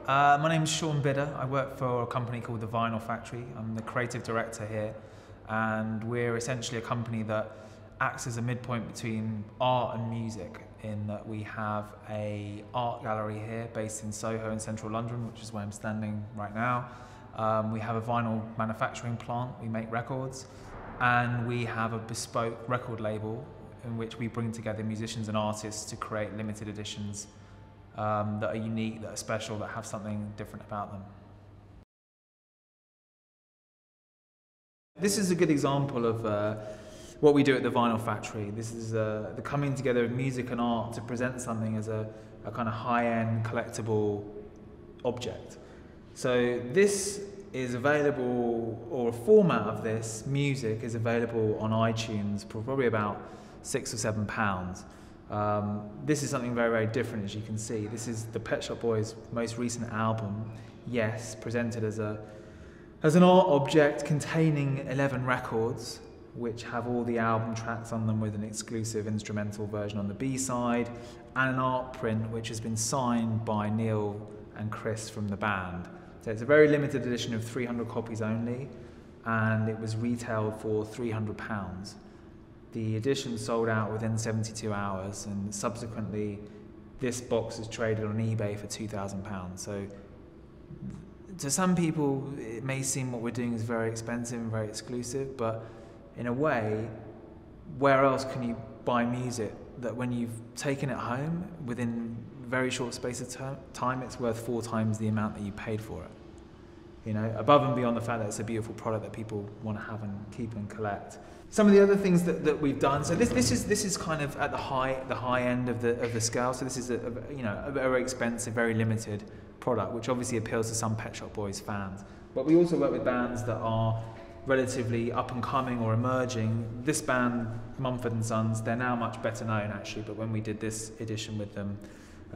My name's Sean Bidder. I work for a company called The Vinyl Factory. I'm the creative director here, and we're essentially a company that acts as a midpoint between art and music, in that we have an art gallery here based in Soho in central London, which is where I'm standing right now. We have a vinyl manufacturing plant, we make records, and we have a bespoke record label in which we bring together musicians and artists to create limited editions that are unique, that are special, that have something different about them. This is a good example of what we do at the Vinyl Factory. This is the coming together of music and art to present something as a kind of high-end collectible object. So this is available, or a format of this music is available on iTunes for probably about £6 or £7. This is something very, very different, as you can see. This is the Pet Shop Boys' most recent album, Yes, presented as an art object containing 11 records, which have all the album tracks on them with an exclusive instrumental version on the B-side, and an art print which has been signed by Neil and Chris from the band. So it's a very limited edition of 300 copies only, and it was retailed for £300. The edition sold out within 72 hours, and subsequently this box is traded on eBay for £2,000. So to some people it may seem what we're doing is very expensive and very exclusive, but in a way, where else can you buy music that when you've taken it home within a very short space of time, it's worth 4 times the amount that you paid for it? You know, above and beyond the fact that it's a beautiful product that people want to have and keep and collect. Some of the other things that we've done. So this is kind of at the high end of the scale. So this is a very expensive, very limited product, which obviously appeals to some Pet Shop Boys fans. But we also work with bands that are relatively up and coming or emerging. This band, Mumford & Sons, they're now much better known actually, but when we did this edition with them,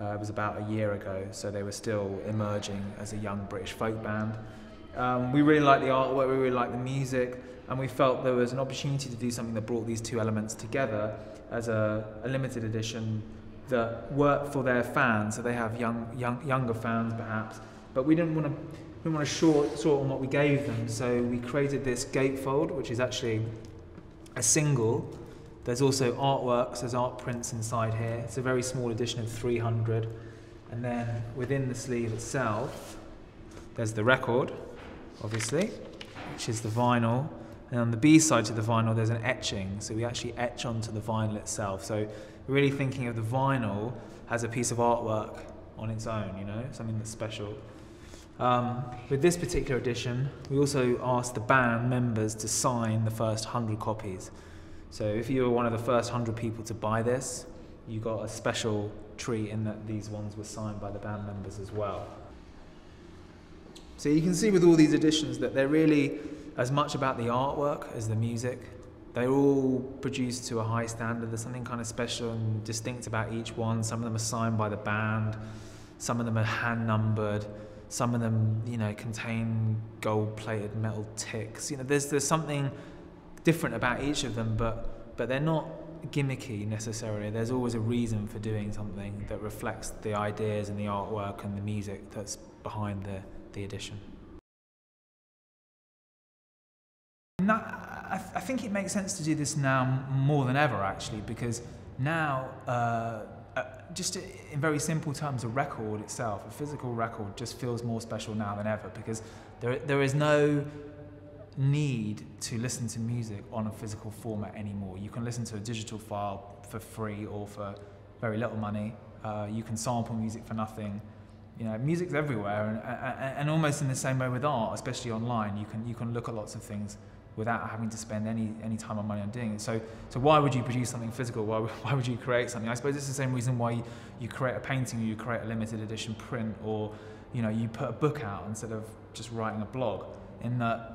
it was about a year ago, so they were still emerging as a young British folk band. We really like the artwork, we really like the music, and we felt there was an opportunity to do something that brought these two elements together as a limited edition that worked for their fans. So they have younger fans perhaps, but we didn't want to short on what we gave them. So we created this gatefold, which is actually a single. There's also artworks, there's art prints inside here. It's a very small edition of 300. And then within the sleeve itself, there's the record, obviously, which is the vinyl. And on the B side to the vinyl, there's an etching. So we actually etch onto the vinyl itself. So really thinking of the vinyl as a piece of artwork on its own, you know, something that's special. With this particular edition, we also asked the band members to sign the first 100 copies. So if you were one of the first 100 people to buy this, you got a special treat in that these ones were signed by the band members as well. So you can see with all these editions that they're really as much about the artwork as the music. They're all produced to a high standard. There's something kind of special and distinct about each one. Some of them are signed by the band, some of them are hand numbered, some of them, you know, contain gold-plated metal ticks. You know, there's something different about each of them, but they're not gimmicky necessarily. There's always a reason for doing something that reflects the ideas and the artwork and the music that's behind the edition. And I think it makes sense to do this now more than ever, actually, because now, just in very simple terms, a record itself, a physical record, just feels more special now than ever, because there is no need to listen to music on a physical format anymore. You can listen to a digital file for free or for very little money. You can sample music for nothing. You know, music's everywhere, and almost in the same way with art, especially online, you can look at lots of things without having to spend any time or money on doing it. So why would you produce something physical? Why would you create something? I suppose it's the same reason why you create a painting, or you create a limited edition print, or you know, you put a book out instead of just writing a blog. In that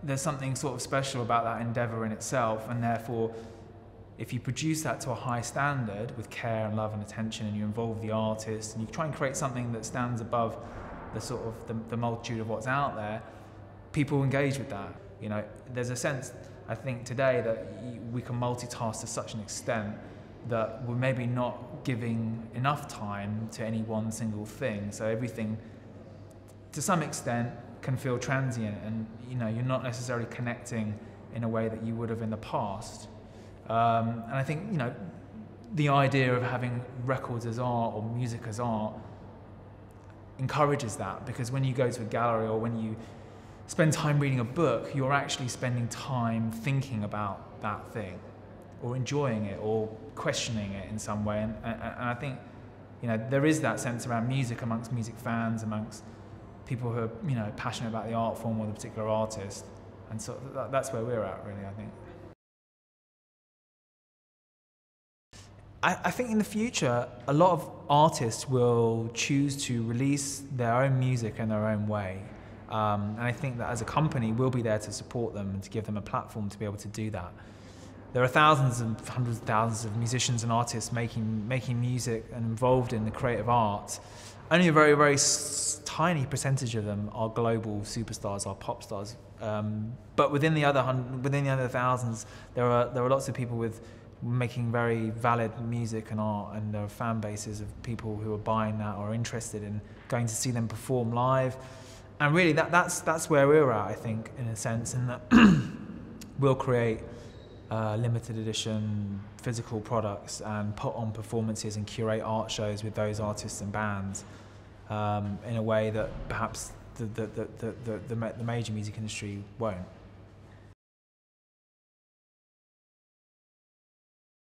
there's something sort of special about that endeavour in itself, and therefore, if you produce that to a high standard with care and love and attention, and you involve the artist, and you try and create something that stands above the sort of the multitude of what's out there, people engage with that. You know, there's a sense, I think, today that we can multitask to such an extent that we're maybe not giving enough time to any one single thing. So everything, to some extent, can feel transient, and you're not necessarily connecting in a way that you would have in the past. And I think the idea of having records as art or music as art encourages that, because when you go to a gallery or when you spend time reading a book, you're actually spending time thinking about that thing, or enjoying it, or questioning it in some way. And I think there is that sense around music amongst music fans, amongst people who are passionate about the art form or the particular artist, and so that's where we're at, really. I think. I think in the future, a lot of artists will choose to release their own music in their own way. And I think that as a company, we'll be there to support them and to give them a platform to be able to do that. There are thousands and hundreds of thousands of musicians and artists making music and involved in the creative arts. Only a very, very tiny percentage of them are global superstars, are pop stars. But within the other thousands, there are lots of people making very valid music and art, and there are fan bases of people who are buying that or are interested in going to see them perform live. And really, that's where we're at, I think, in a sense, in that we'll create limited edition physical products and put on performances and curate art shows with those artists and bands in a way that perhaps the major music industry won't.